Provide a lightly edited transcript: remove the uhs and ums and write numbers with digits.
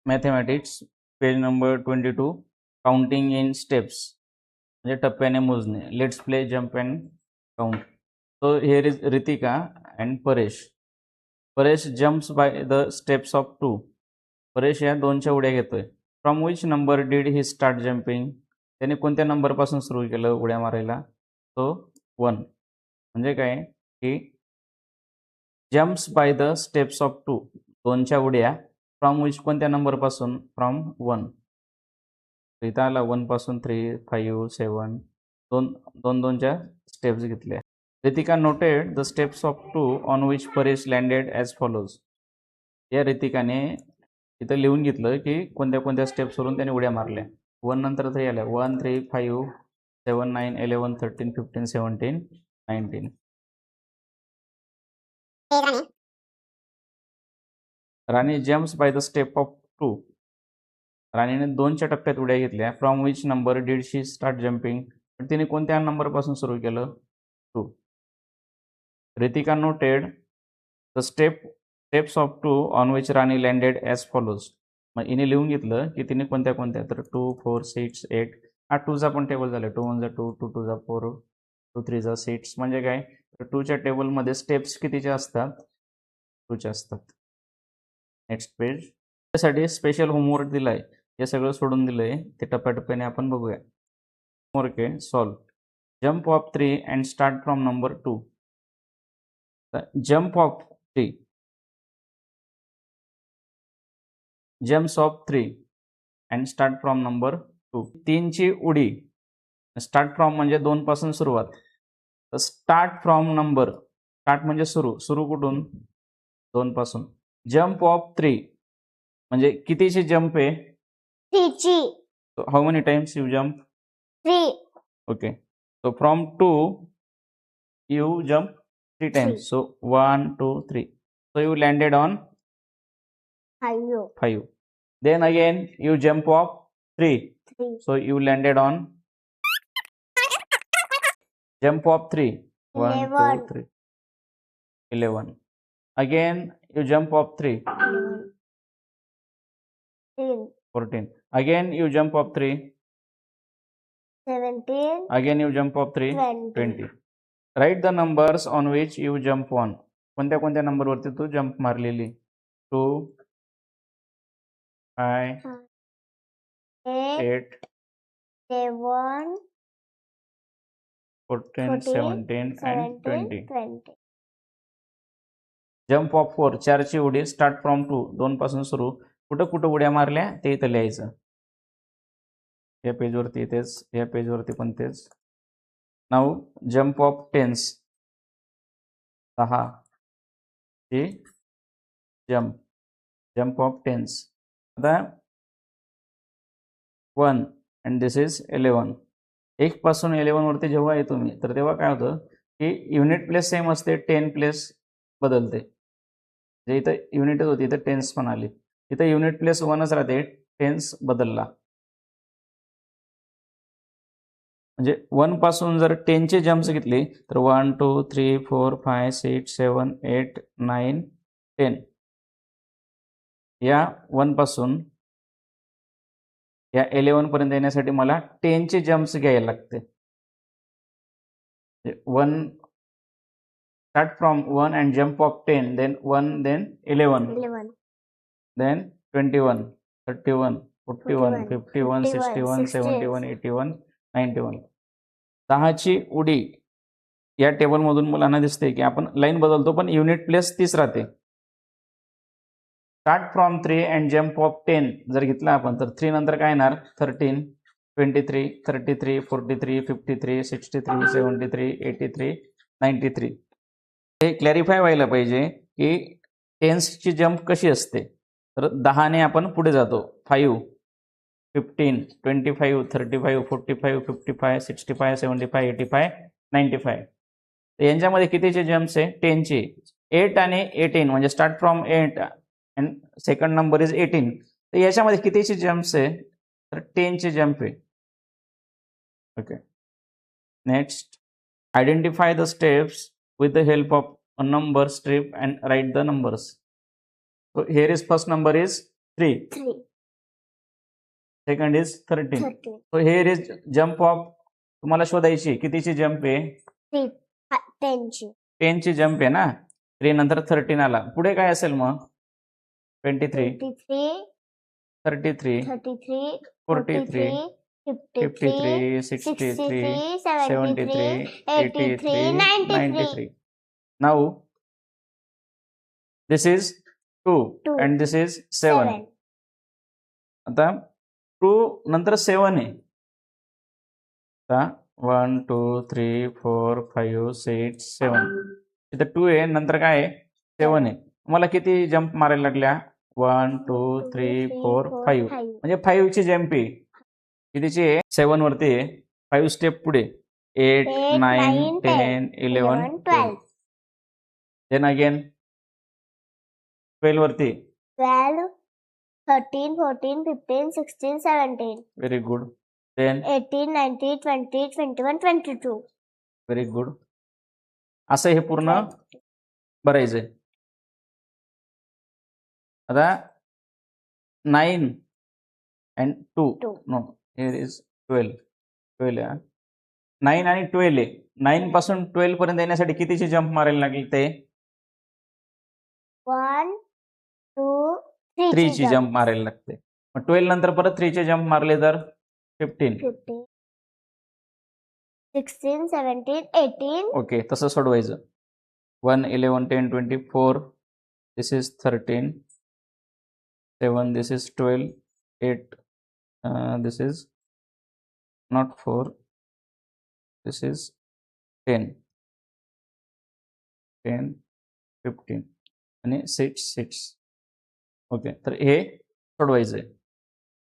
Mathematics page number 22 counting in steps म्हणजे टप्प्याने मोजणे. Let's play jump and count. So here is Ritika and Paresh. Paresh jumps by the steps of 2. Paresh या 2च्या उड्या घेतोय. From which number did he start jumping. त्याने कोणत्या नंबरपासून सुरू केलं उड्या मारायला? सो 1. म्हणजे काय की jumps by the steps of 2, 2च्या उड्या फ्रॉम विच कोणत्या नंबरपासून? फ्रॉम 1. इथं आला 1 पासून 3, 5, 7, दोन 2च्या स्टेप्स घेतल्या. Ritika noted the steps of 2 on which Paresh landed as follows. या रितिकाने इथं लिहून घेतलं की कोणत्या कोणत्या स्टेप्सवरून त्याने उड्या मारल्या. 1 नंतर 3 आल्या. 1, 3, 5, 7, 9, 11, 13, 15, 17, 19. Rani jumps by the step of 2. राणीने 2च्या टप्प्यात उड्या घेतल्या. From which number did she start jumping. तिने कोणत्या नंबरपासून सुरू केलं? 2. Ritika noted the steps of 2 on which Rani landed as follows. मग हिने लिहून घेतलं की तिने कोणत्या कोणत्या, तर 2, 4, 6, 8. हा 2चा पण टेबल झाला. 2 1 2, 2 2 4, 2 3 6. म्हणजे काय, तर 2च्या टेबलमध्ये स्टेप्स कितीच्या असतात? 2च्या असतात. Next page. त्यासाठी स्पेशल होमवर्क दिलाय. हे सगळं सोडून दिलंय, ते टप्प्याटप्प्याने आपण बघूया. होमवर्क आहे solve. Jump of 3 and start from number 2. Jump of 3, jumps of 3 and start from number 2. 3ची उडी. स्टार्ट फ्रॉम म्हणजे 2 पासून सुरुवात. तर स्टार्ट फ्रॉम नंबर, स्टार्ट म्हणजे सुरू कुठून? 2 पासून. जम्प ऑफ 3 म्हणजे कितीची जम्प आहे? 3 ची. How many times you jump? 3. Okay. So from 2 you jump 3 times. So 1 2 3. So you landed on 5. Then again you jump off 3. So you landed on jump off 3. 1 2 3 11. Again you jump off 3. 14. Again you jump off 3. 17. Again you jump off 3. 20. Write the numbers on which you jump on. कोणत्या कोणत्या नंबरवरती तू jump मारलेली? 2 5 8 7 14 17 and 20. 20. Jump of 4, 4ची उडी. Start from 2, 2 पासून सुरू. कुठं कुठं उड्या मारल्या ते इथं लिहायचं. या पेजवरती तेच, या पेजवरती पण तेच. Now jump of 10s. 10ची जम्प ऑफ 10s. आता 1 अँड दिस इज 11. 1 पासून 11 वरती जेव्हा येतो मी, तर तेव्हा काय होतं की युनिट प्लेस सेम असते, 10 प्लेस बदलते. जे इथं युनिटच होती, इथं टेन्स पण आली. इथं युनिट प्लेस 1च राहते, टेन्स बदलला. म्हणजे 1 पासून जर 10चे जम्प्स घेतले तर 1 2 3 4 5 6 7 8 9 10. या 1 पासून या 11 पर्यंत येण्यासाठी मला 10चे जम्प्स घ्यायला लागते. 1 start from 1 and jump of 10, then 1, then 11, then 21 31 41 51 61 71 81 91. 10ची उडी. या टेबलमधून मुलांना दिसते की आपण लाईन बदलतो पण युनिट प्लेस तीच राहते. Start from 3 and jump of 10 जर घेतला आपण तर 3 नंतर काय येणार? 13 23 33 43 53 63 73 83 93. हे क्लॅरिफाय व्हायला पाहिजे की टेन्सची जम्प कशी असते. तर 10ने आपण पुढे जातो. 5 15 25 35 45 55 65 75 85 95. तर यांच्यामध्ये कितीचे जम्प्स आहे? 10चे. 8 आणि 18 म्हणजे start from 8 and second number is 18. तर याच्यामध्ये कितीचे जम्प्स आहे? तर 10चे जम्प आहे. Okay. Next, identify the steps with the help of a number strip and write the numbers. So here is first number is 3. Second is 13. 13. So hair is jump of तुम्हाला शोधायची कितीची jump आहे 3. 10 ची. 10 ची jump आहे ना 3 नंतर 13 आला पुढे काय असेल मग 23 23. 33 33. 43 53 63 73 83 93 now this is 2 2. and this is 7 आता 2 नंतर 7 आहे आता 1 2 3 4 5 6 7 इथं 2 आहे नंतर काय आहे 7 आहे मला किती जम्प मारायला लागल्या 1 2 3 4 5 म्हणजे 5 ची जम्प आहे कितीची आहे 7 वरती आहे 5 स्टेप पुढे 8 9 10 11 12 देन अगेन 12 वरती 12. 13. 14. 15. 16. 17. Very good then 18. 19. 20. 21. 22. Very good असं हे पूर्ण भरायचंय आता 9 and 2 2. no here is 12 12 आहे 9 आणि 12 आहे 9 पासून 12 पर्यंत येण्यासाठी कितीची जम्प मारायला लागेल ते 1 2 3 3 ची जम्प मारायला लागते मग 12 नंतर परत 3 चे जम्प मारले तर 15 15. 16. 17. 18. ओके तसं सोडवायचं 1 11 10 24 this is 13 7 this is 12 8 this is not 4 this is 10 10 15 आणि 6 6 ओके तर हे सोडवायचं आहे